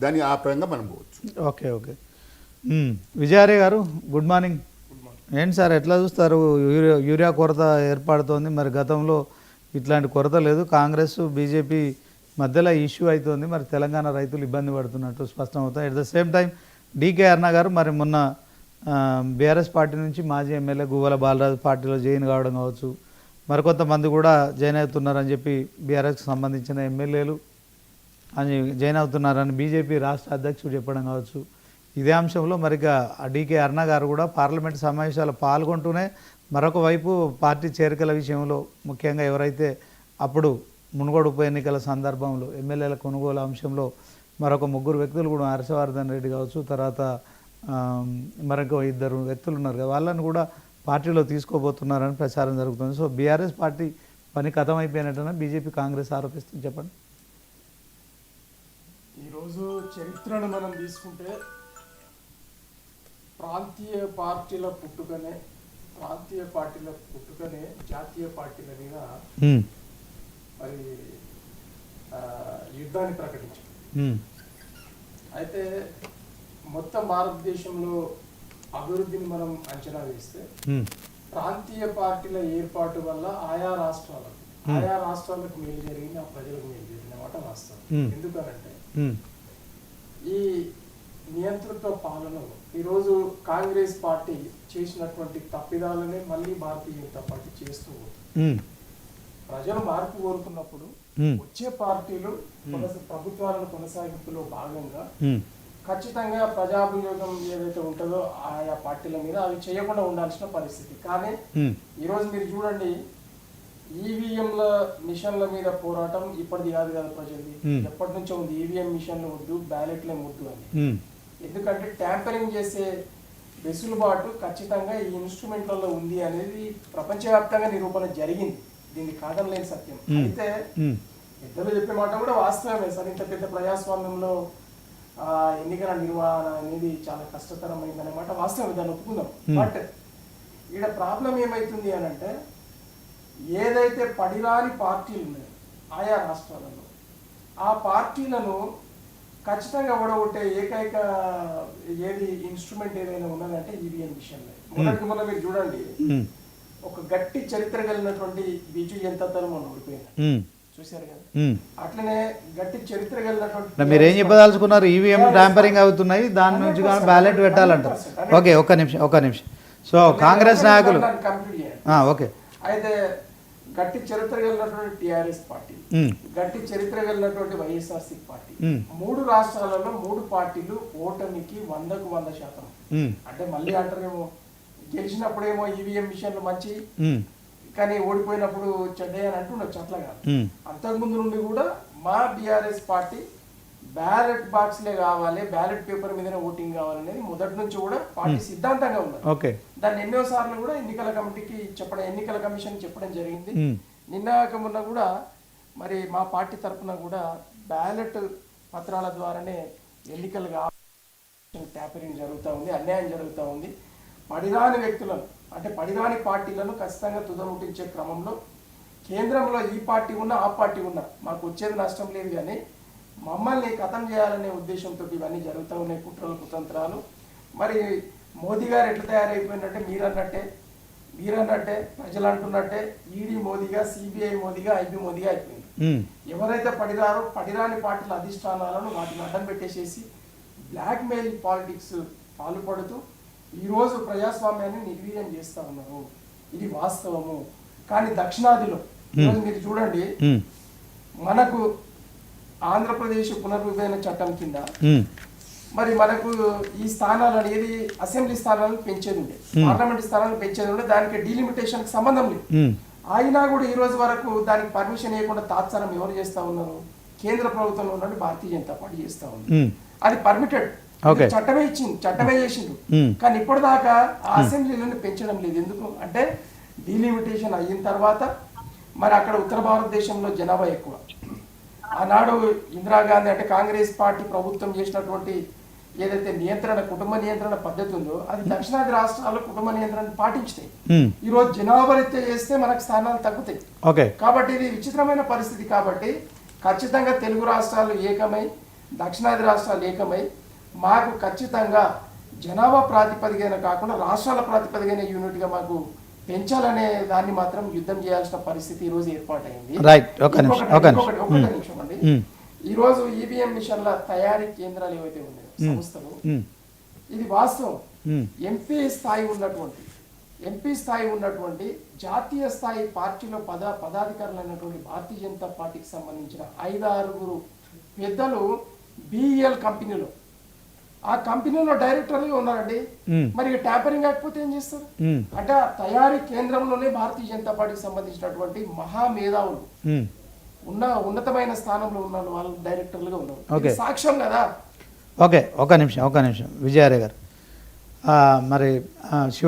దాని ఆ పరంగా మనం పోవచ్చు. Okay okay. విజయారే గారు గుడ్ మార్నింగ్. ఏంటి సార్ ఎట్లా చూస్తారు? యూరియా కొరత ఏర్పడుతోంది, మరి గతంలో ఇట్లాంటి కొరత లేదు, కాంగ్రెస్ బీజేపీ మధ్యలో ఇష్యూ అవుతుంది, మరి తెలంగాణ రైతులు ఇబ్బంది పడుతున్నట్టు స్పష్టం అవుతాయి. At the same time DK Aruna గారు మరి మొన్న బీఆర్ఎస్ పార్టీ నుంచి మాజీ ఎమ్మెల్యే గువ్వల బాలరాజు పార్టీలో జాయిన్ కావడం కావచ్చు, మరికొంతమంది కూడా జాయిన్ అవుతున్నారని చెప్పి బీఆర్ఎస్కి సంబంధించిన ఎమ్మెల్యేలు అని జాయిన్ అవుతున్నారని బీజేపీ రాష్ట్ర అధ్యక్షుడు చెప్పడం కావచ్చు. ఇదే అంశంలో మరిగా డీకే అరుణ గారు కూడా పార్లమెంట్ సమావేశాలు పాల్గొంటూనే మరొక వైపు పార్టీ చేరికల విషయంలో ముఖ్యంగా ఎవరైతే అప్పుడు మునుగోడు ఉప ఎన్నికల సందర్భంలో ఎమ్మెల్యేల కొనుగోలు అంశంలో మరొక 3 వ్యక్తులు కూడా హర్షవర్ధన్ రెడ్డి కావచ్చు, తర్వాత మరొక 2 వ్యక్తులు ఉన్నారు కదా, వాళ్ళని కూడా పార్టీలో తీసుకోబోతున్నారని ప్రచారం జరుగుతుంది. సో బీఆర్ఎస్ పార్టీ పని కథం అయిపోయినట్టున బీజేపీ కాంగ్రెస్ ఆరోపిస్తుంది. చెప్పండి. ఈరోజు చరిత్రను మనం తీసుకుంటే ప్రాంతీయ పార్టీల పుట్టుకనే జాతీయ పార్టీల మీద మరి యుద్ధాన్ని ప్రకటించారు. అయితే మొత్తం భారతదేశంలో అభివృద్ధిని మనం అంచనా వేస్తే ప్రాంతీయ పార్టీల ఏర్పాటు వల్ల ఆయా రాష్ట్రాలకు మేలు జరిగింది, ఆ ప్రజలకు మేలు జరిగిన మాట వాస్తవం. ఎందుకనంటే ఈ నియంతృత్వ పాలనలో ఈరోజు కాంగ్రెస్ పార్టీ చేసినటువంటి తప్పిదాలనే మళ్ళీ భారతీయ జనతా పార్టీ చేస్తూ పోతుంది. ప్రజలు మార్పు కోరుకున్నప్పుడు వచ్చే పార్టీలు ప్రభుత్వాలను కొనసాగింపులో భాగంగా ఖచ్చితంగా ప్రజాభియోగం ఏదైతే ఉంటుందో ఆయా పార్టీల మీద అవి చేయకుండా ఉండాల్సిన పరిస్థితి. కానీ ఈరోజు మీరు చూడండి, ఈవీఎంల మిషన్ల మీద పోరాటం ఇప్పటిది కాదు కదా ప్రజలది, ఎప్పటి నుంచో ఉంది. ఈవీఎం మిషన్లు వద్దు, బ్యాలెట్లే ముద్దు అని. ఎందుకంటే ట్యాంపరింగ్ చేసే వెసులుబాటు ఖచ్చితంగా ఈ ఇన్స్ట్రుమెంట్లలో ఉంది అనేది ప్రపంచవ్యాప్తంగా నిరూపణ జరిగింది. దీన్ని కాదనలేని సత్యం. అయితే పెద్దలు చెప్పే మాట కూడా వాస్తవమే సార్. ఇంత పెద్ద ప్రజాస్వామ్యంలో ఎన్నికల నిర్వహణ అనేది చాలా కష్టతరమైందనే మాట వాస్తవం, దాన్ని ఒప్పుకుందాం. బట్ ఈడ ప్రాబ్లం ఏమైతుంది అని అంటే, ఏదైతే పడిరాని పార్టీలు ఉన్నాయో ఆయా రాష్ట్రాలలో, ఆ పార్టీలను ఖచ్చితంగా ఓడగొట్టే ఏకైక ఏది ఇన్స్ట్రుమెంట్ ఏదైనా ఉన్నదంటే ఈవీఎం విషయంలో. మొన్న మీరు చూడండి, ఒక గట్టి చరిత్ర కలిగినటువంటి బీజు జనతా మొన్న ఓడిపోయింది, చూశారు కదా. అట్లనే గట్టి చరిత్ర కలిగినటువంటి మీరు ఏం చెప్పదలుచుకున్నారు? ఈవీఎం ట్యాంపరింగ్ అవుతున్నాయి, దాని నుంచి బ్యాలెట్ పెట్టాలంటారు. ఓకే, ఒక్క నిమిషం. సో కాంగ్రెస్ నాయకులు ఓకే, అయితే గట్టి చరిత్ర కలిగినటువంటి టిఆర్ఎస్ పార్టీ, గట్టి చరిత్ర కలిగినటువంటి వైఎస్ఆర్సీ పార్టీ, 3 రాష్ట్రాలలో 3 పార్టీలు ఓటమికి 100కు 100%. అంటే మళ్ళీ అంటారేమో, గెలిచినప్పుడేమో ఈవీఎం మిషన్లు మంచి, కానీ ఓడిపోయినప్పుడు చెడ్డే అని అంటుండొచ్చు. అట్లా కాదు. అంతకుముందు నుండి కూడా మా బీఆర్ఎస్ పార్టీ బ్యాలెట్ బాక్స్లే కావాలి, బ్యాలెట్ పేపర్ మీదనే ఓటింగ్ కావాలనేది మొదటి నుంచి కూడా పార్టీ సిద్ధాంతంగా ఉంది. దాన్ని ఎన్నోసార్లు కూడా ఎన్నికల కమిషన్ చెప్పడం జరిగింది. మొన్న కూడా మరి మా పార్టీ తరఫున కూడా బ్యాలెట్ పత్రాల ద్వారానే ఎన్నికలు ట్యాపరింగ్ జరుగుతూ ఉంది, అన్యాయం జరుగుతూ ఉంది. పడిరాని వ్యక్తులను, అంటే పడిరాని పార్టీలను ఖచ్చితంగా తుదముట్టించే క్రమంలో కేంద్రంలో ఈ పార్టీ ఉన్నా ఆ పార్టీ ఉన్నా మాకు వచ్చేది నష్టం లేదు, కానీ మమ్మల్ని ఖతం చేయాలనే ఉద్దేశంతో ఇవన్నీ జరుగుతూ ఉన్నాయి, కుట్రలు కుతంత్రాలు. మరి మోదీ గారు ఎట్లా తయారైపోయినట్టే మీరన్నట్టే ప్రజలు అంటున్నట్టే ఈడీ మోదీగా, సిబిఐ మోదీగా, ఐబీ మోదీగా అయిపోయింది. ఎవరైతే పడిరాని పార్టీల అధిష్టానాలను వాటిని అడ్డం పెట్టేసేసి బ్లాక్ మెయిల్ పాలిటిక్స్ పాల్పడుతూ ఈరోజు ప్రజాస్వామ్యాన్ని నిర్వీర్యం చేస్తూ ఉన్నారు. ఇది వాస్తవము. కానీ దక్షిణాదిలో ఈరోజు మీరు చూడండి, మనకు ఆంధ్రప్రదేశ్ పునర్విభజన చట్టం కింద మరి మనకు ఈ స్థానాలను, ఏది అసెంబ్లీ స్థానాలను పెంచేది ఉండే, పార్లమెంట్ స్థానాలను పెంచేది ఉండే, దానికి డీలిమిటేషన్ కి సంబంధం లేదు. అయినా కూడా ఈ రోజు వరకు దానికి పర్మిషన్ ఇవ్వకుండా తాత్సారం ఎవరు చేస్తా ఉన్నారు? కేంద్ర ప్రభుత్వంలో ఉన్నట్టు భారతీయ జనతా పార్టీ చేస్తా ఉంది. అది పర్మిటెడ్, చట్టమే చేసిండు. కానీ ఇప్పటిదాకా ఆ అసెంబ్లీలను పెంచడం లేదు. ఎందుకు అంటే డీలిమిటేషన్ అయిన తర్వాత మరి అక్కడ ఉత్తర భారతదేశంలో జనాభా ఎక్కువ. ఆనాడు ఇందిరాగాంధీ అంటే కాంగ్రెస్ పార్టీ ప్రభుత్వం చేసినటువంటి ఏదైతే కుటుంబ నియంత్రణ పద్ధతి ఉందో అది దక్షిణాది రాష్ట్రాల్లో కుటుంబ నియంత్రణ పాటించినాయి. ఈ రోజు జనాభా రీత్యా చేస్తే మనకు స్థానాలు తగ్గుతాయి. కాబట్టి ఇది విచిత్రమైన పరిస్థితి. కాబట్టి ఖచ్చితంగా తెలుగు రాష్ట్రాలు ఏకమై దక్షిణాది రాష్ట్రాలు ఏకమై మాకు ఖచ్చితంగా జనాభా ప్రాతిపదికన కాకుండా రాష్ట్రాల ప్రాతిపదికన యూనిట్గా మాకు పెంచాలనే దాన్ని మాత్రం యుద్ధం చేయాల్సిన పరిస్థితి ఈ రోజు ఏర్పాటైంది. రైట్, ఒక నిమిషం అండి. ఈ రోజు ఈవీఎం మిషన్ల తయారీ కేంద్రాలు ఏవైతే ఉన్నాయో సంస్థలు, ఇది వాస్తవం. ఎంపీ స్థాయి ఉన్నటువంటి జాతీయ స్థాయి పార్టీలో పదాధికారులు అయినటువంటి భారతీయ జనతా పార్టీకి సంబంధించిన 5-6 పెద్దలు బిఈఎల్ కంపెనీలో, ఆ కంపెనీలో డైరెక్టర్లుగా ఉన్నారండి. మరి ట్యాంపరింగ్ కాకపోతే ఏం చేస్తారు? అంటే ఆ తయారీ కేంద్రంలోనే భారతీయ జనతా పార్టీకి సంబంధించినటువంటి మహామేధావులు ఉన్నతమైన స్థానంలో ఉన్న వాళ్ళు డైరెక్టర్లుగా ఉన్నారు. సాక్ష్యం కదా. ఓకే, ఒక నిమిషం విజయారే గారు, మరి శివ